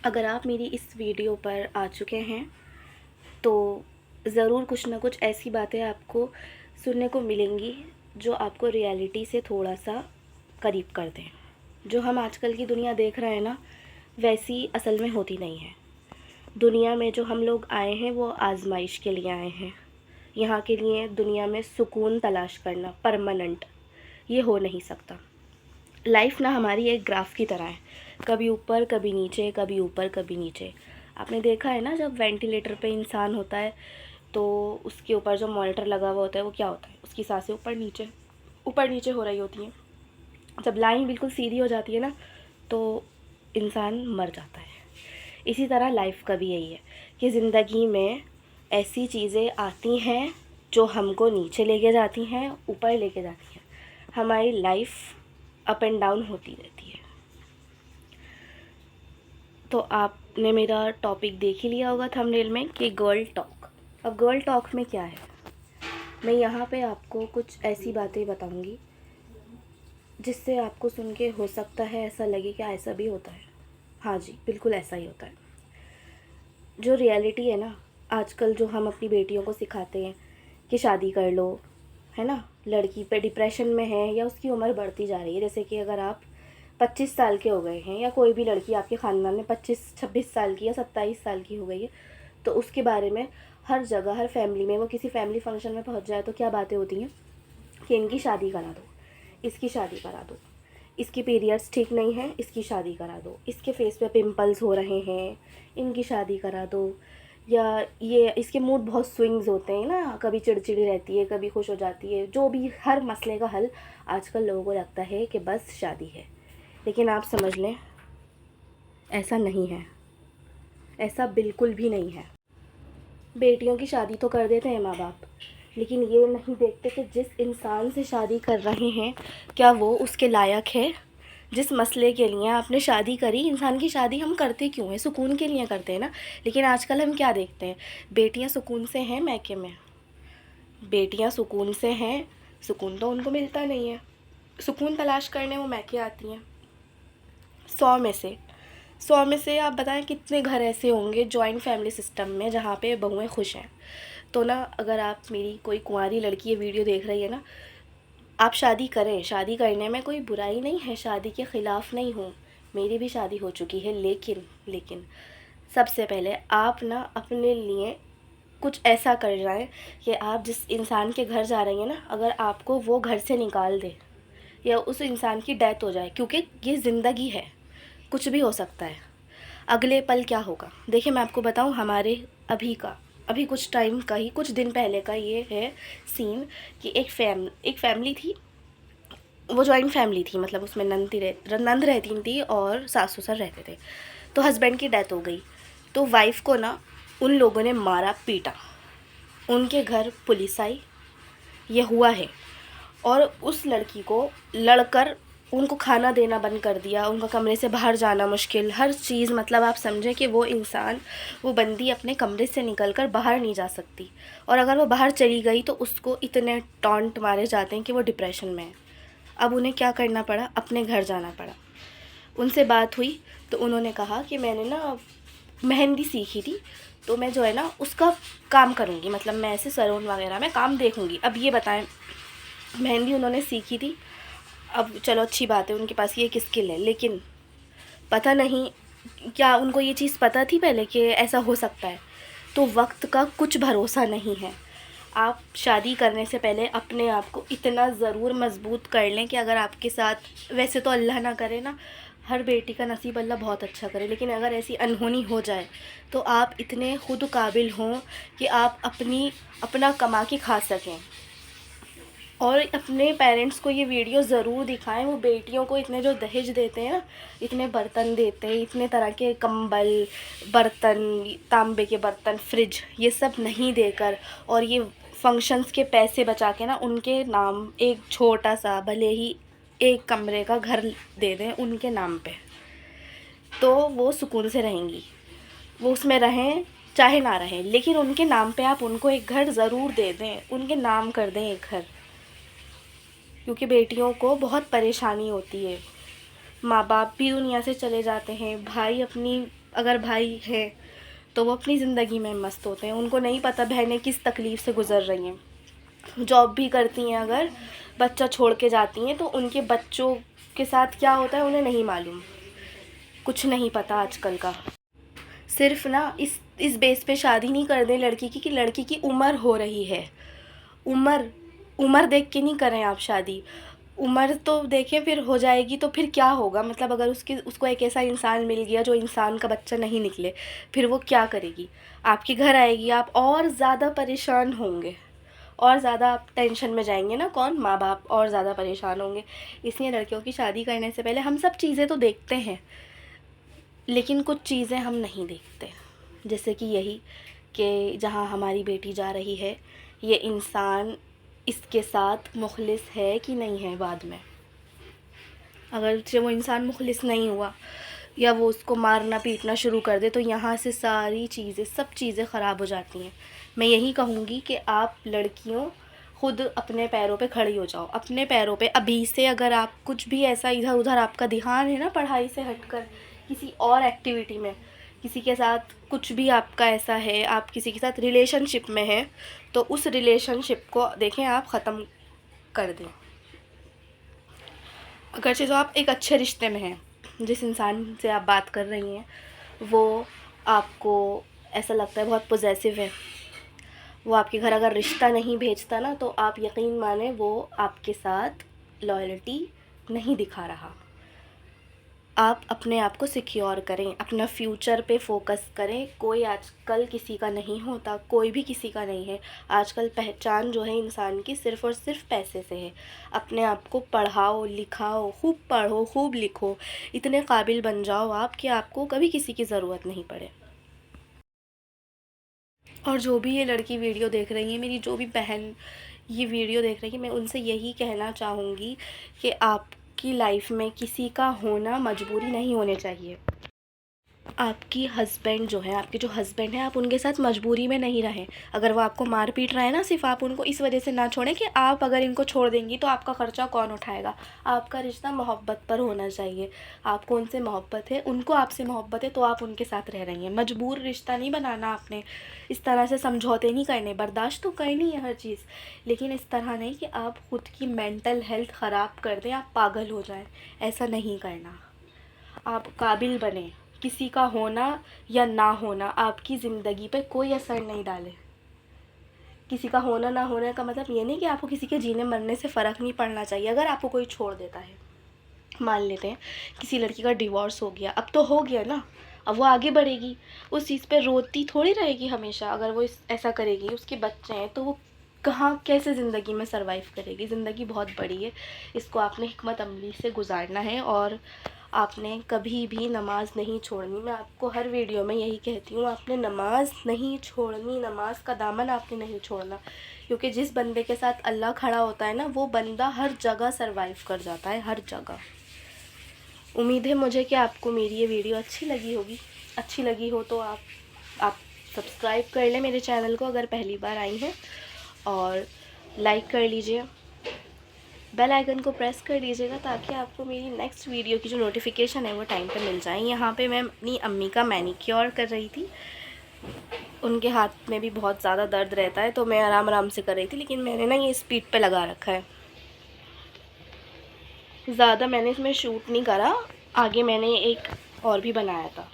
अगर आप मेरी इस वीडियो पर आ चुके हैं तो ज़रूर कुछ ना कुछ ऐसी बातें आपको सुनने को मिलेंगी जो आपको रियलिटी से थोड़ा सा करीब कर दें। जो हम आजकल की दुनिया देख रहे हैं ना, वैसी असल में होती नहीं है। दुनिया में जो हम लोग आए हैं वो आजमाइश के लिए आए हैं। यहाँ के लिए दुनिया में सुकून तलाश करना परमानेंट ये हो नहीं सकता। लाइफ ना हमारी एक ग्राफ की तरह है, कभी ऊपर कभी नीचे, कभी ऊपर कभी नीचे। आपने देखा है ना, जब वेंटिलेटर पे इंसान होता है तो उसके ऊपर जो मॉनिटर लगा हुआ होता है वो क्या होता है, उसकी सांसें ऊपर नीचे हो रही होती हैं। जब लाइन बिल्कुल सीधी हो जाती है ना तो इंसान मर जाता है। इसी तरह लाइफ का भी यही है कि ज़िंदगी में ऐसी चीज़ें आती हैं जो हमको नीचे लेके जाती हैं, ऊपर लेके जाती हैं। हमारी लाइफ अप एंड डाउन होती रहती है। तो आपने मेरा टॉपिक देख ही लिया होगा थंबनेल में कि गर्ल टॉक। अब गर्ल टॉक में क्या है, मैं यहाँ पे आपको कुछ ऐसी बातें बताऊँगी जिससे आपको सुन के हो सकता है ऐसा लगे कि ऐसा भी होता है। हाँ जी, बिल्कुल ऐसा ही होता है। जो रियलिटी है ना, आजकल जो हम अपनी बेटियों को सिखाते हैं कि शादी कर लो, है ना, लड़की पे डिप्रेशन में है या उसकी उम्र बढ़ती जा रही है। जैसे कि अगर आप 25 साल के हो गए हैं या कोई भी लड़की आपके ख़ानदान में 25-26 साल की या 27 साल की हो गई है, तो उसके बारे में हर जगह, हर फैमिली में, वो किसी फैमिली फंक्शन में पहुंच जाए तो क्या बातें होती हैं कि इनकी शादी करा दो, इसकी शादी करा दो, इसकी पीरियड्स ठीक नहीं है, इसकी शादी करा दो, इसके फेस पे पिंपल्स हो रहे हैं, इनकी शादी करा दो। या ये इसके मूड बहुत स्विंग्स होते हैं ना, कभी चिड़चिड़ी रहती है, कभी खुश हो जाती है। जो भी हर मसले का हल आजकल लोगों को लगता है कि बस शादी है। लेकिन आप समझ लें, ऐसा नहीं है, ऐसा बिल्कुल भी नहीं है। बेटियों की शादी तो कर देते हैं माँ बाप, लेकिन ये नहीं देखते कि जिस इंसान से शादी कर रहे हैं क्या वो उसके लायक है। जिस मसले के लिए आपने शादी करी, इंसान की शादी हम करते क्यों हैं? सुकून के लिए करते हैं ना। लेकिन आजकल हम क्या देखते हैं, बेटियां सुकून से हैं मैके में, बेटियां सुकून से हैं, सुकून तो उनको मिलता नहीं है, सुकून तलाश करने वो मैके आती हैं। 100 में से आप बताएं कितने घर ऐसे होंगे जॉइंट फैमिली सिस्टम में जहाँ पे बहुएं खुश हैं। तो ना, अगर आप मेरी कोई कुंवारी लड़की ये वीडियो देख रही है ना, आप शादी करें, शादी करने में कोई बुराई नहीं है, शादी के ख़िलाफ़ नहीं हूँ, मेरी भी शादी हो चुकी है। लेकिन सबसे पहले आप ना अपने लिए कुछ ऐसा कर जाएं कि आप जिस इंसान के घर जा रही हैं ना, अगर आपको वो घर से निकाल दे या उस इंसान की डेथ हो जाए, क्योंकि ये ज़िंदगी है, कुछ भी हो सकता है। अगले पल क्या होगा, देखिए मैं आपको बताऊं, हमारे अभी कुछ टाइम का ही, कुछ दिन पहले का ये है सीन कि एक फैमिली थी। वो जॉइंट फैमिली थी, मतलब उसमें नंद रहती थी और सास ससुर रहते थे। तो हस्बैंड की डेथ हो गई, तो वाइफ़ को ना उन लोगों ने मारा पीटा, उनके घर पुलिस आई, ये हुआ है। और उस लड़की को लड़कर उनको खाना देना बंद कर दिया, उनका कमरे से बाहर जाना मुश्किल, हर चीज़। मतलब आप समझें कि वो इंसान, वो बंदी अपने कमरे से निकलकर बाहर नहीं जा सकती, और अगर वो बाहर चली गई तो उसको इतने टॉन्ट मारे जाते हैं कि वो डिप्रेशन में है। अब उन्हें क्या करना पड़ा, अपने घर जाना पड़ा। उनसे बात हुई तो उन्होंने कहा कि मैंने ना मेहंदी सीखी थी, तो मैं जो है ना उसका काम करूँगी, मतलब मैं ऐसे सैलून वगैरह में काम देखूँगी। अब ये बताएं, मेहंदी उन्होंने सीखी थी, अब चलो अच्छी बात है, उनके पास ये एक स्किल है, लेकिन पता नहीं क्या उनको ये चीज़ पता थी पहले कि ऐसा हो सकता है। तो वक्त का कुछ भरोसा नहीं है। आप शादी करने से पहले अपने आप को इतना ज़रूर मजबूत कर लें कि अगर आपके साथ, वैसे तो अल्लाह ना करे ना, हर बेटी का नसीब अल्लाह बहुत अच्छा करे, लेकिन अगर ऐसी अनहोनी हो जाए तो आप इतने खुद काबिल हों कि आप अपना कमा के खा सकें। और अपने पेरेंट्स को ये वीडियो ज़रूर दिखाएं। वो बेटियों को इतने जो दहेज देते हैं ना, इतने बर्तन देते हैं, इतने तरह के कंबल, बर्तन, तांबे के बर्तन, फ्रिज, ये सब नहीं देकर, और ये फंक्शंस के पैसे बचा के ना उनके नाम एक छोटा सा, भले ही एक कमरे का घर दे दें उनके नाम पे, तो वो सुकून से रहेंगी। वो उसमें रहें चाहे ना रहें, लेकिन उनके नाम पे आप उनको एक घर ज़रूर दे दें, उनके नाम कर दें एक घर, क्योंकि बेटियों को बहुत परेशानी होती है। माँ बाप भी दुनिया से चले जाते हैं, भाई अपनी, अगर भाई है तो वो अपनी ज़िंदगी में मस्त होते हैं, उनको नहीं पता बहनें किस तकलीफ़ से गुज़र रही हैं। जॉब भी करती हैं, अगर बच्चा छोड़ के जाती हैं तो उनके बच्चों के साथ क्या होता है उन्हें नहीं मालूम, कुछ नहीं पता आजकल का। सिर्फ ना इस बेस पे शादी नहीं कर दें लड़की की कि लड़की की उम्र हो रही है। उम्र देख के नहीं करें आप शादी। उम्र तो देखें फिर हो जाएगी तो फिर क्या होगा, मतलब अगर उसको एक ऐसा इंसान मिल गया जो इंसान का बच्चा नहीं निकले, फिर वो क्या करेगी? आपके घर आएगी, आप और ज़्यादा परेशान होंगे, और ज़्यादा आप टेंशन में जाएंगे ना, कौन? माँ बाप और ज़्यादा परेशान होंगे। इसलिए लड़कियों की शादी करने से पहले हम सब चीज़ें तो देखते हैं, लेकिन कुछ चीज़ें हम नहीं देखते, जैसे कि यही कि जहाँ हमारी बेटी जा रही है, ये इंसान इसके साथ मुखलिस है कि नहीं है। बाद में अगर से वो इंसान मुखलिस नहीं हुआ या वो उसको मारना पीटना शुरू कर दे तो यहाँ से सारी चीज़ें, सब चीज़ें ख़राब हो जाती हैं। मैं यही कहूँगी कि आप लड़कियों खुद अपने पैरों पे खड़ी हो जाओ, अपने पैरों पे अभी से। अगर आप कुछ भी ऐसा इधर उधर आपका ध्यान है ना, पढ़ाई से हटकर किसी और एक्टिविटी में, किसी के साथ कुछ भी आपका ऐसा है, आप किसी के साथ रिलेशनशिप में हैं, तो उस रिलेशनशिप को देखें आप ख़त्म कर दें। अगरचे तो आप एक अच्छे रिश्ते में हैं, जिस इंसान से आप बात कर रही हैं वो आपको ऐसा लगता है बहुत पॉजेसिव है, वो आपके घर अगर रिश्ता नहीं भेजता ना तो आप यकीन माने वो आपके साथ लॉयल्टी नहीं दिखा रहा। आप अपने आप को सिक्योर करें, अपना फ्यूचर पे फोकस करें। कोई आजकल किसी का नहीं होता, कोई भी किसी का नहीं है। आजकल पहचान जो है इंसान की सिर्फ़ और सिर्फ पैसे से है। अपने आप को पढ़ाओ लिखाओ, खूब पढ़ो खूब लिखो, इतने काबिल बन जाओ आप कि आपको कभी किसी की ज़रूरत नहीं पड़े। और जो भी ये लड़की वीडियो देख रही है, मेरी जो भी बहन ये वीडियो देख रही है, मैं उनसे यही कहना चाहूँगी कि आपकी लाइफ में किसी का होना मजबूरी नहीं होने चाहिए। आपकी हस्बैंड जो है, आपके जो हस्बैंड हैं, आप उनके साथ मजबूरी में नहीं रहें। अगर वो आपको मार पीट रहा है ना, सिर्फ आप उनको इस वजह से ना छोड़ें कि आप अगर इनको छोड़ देंगी तो आपका ख़र्चा कौन उठाएगा। आपका रिश्ता मोहब्बत पर होना चाहिए। आपको उनसे मोहब्बत है, उनको आपसे मोहब्बत है, तो आप उनके साथ रह रही हैं। मजबूर रिश्ता नहीं बनाना आपने, इस तरह से समझौते नहीं करने। बर्दाश्त तो करनी है हर चीज़, लेकिन इस तरह नहीं कि आप ख़ुद की मेंटल हेल्थ ख़राब कर दें, आप पागल हो जाएं। ऐसा नहीं करना। आप काबिल बने। किसी का होना या ना होना आपकी ज़िंदगी पे कोई असर नहीं डाले। किसी का होना ना होने का मतलब ये नहीं कि आपको किसी के जीने मरने से फ़र्क नहीं पड़ना चाहिए। अगर आपको कोई छोड़ देता है, मान लेते हैं किसी लड़की का डिवोर्स हो गया, अब तो हो गया ना, अब वो आगे बढ़ेगी, उस चीज़ पे रोती थोड़ी रहेगी हमेशा। अगर वो ऐसा करेगी, उसके बच्चे हैं, तो वो कहाँ कैसे ज़िंदगी में सर्वाइव करेगी। ज़िंदगी बहुत बड़ी है, इसको आपने हिकमत अमली से गुजारना है, और आपने कभी भी नमाज़ नहीं छोड़नी। मैं आपको हर वीडियो में यही कहती हूँ, आपने नमाज़ नहीं छोड़नी, नमाज का दामन आपने नहीं छोड़ना। क्योंकि जिस बंदे के साथ अल्लाह खड़ा होता है ना, वो बंदा हर जगह सर्वाइव कर जाता है, हर जगह। उम्मीद है मुझे कि आपको मेरी ये वीडियो अच्छी लगी होगी। अच्छी लगी हो तो आप सब्सक्राइब कर लें मेरे चैनल को अगर पहली बार आई हैं, और लाइक कर लीजिए, बेल आइकन को प्रेस कर लीजिएगा ताकि आपको मेरी नेक्स्ट वीडियो की जो नोटिफिकेशन है वो टाइम पे मिल जाए। यहाँ पे मैं अपनी अम्मी का मैनिक्योर कर रही थी, उनके हाथ में भी बहुत ज़्यादा दर्द रहता है, तो मैं आराम आराम से कर रही थी, लेकिन मैंने ना ये स्पीड पे लगा रखा है। ज़्यादा मैंने इसमें शूट नहीं करा, आगे मैंने एक और भी बनाया था।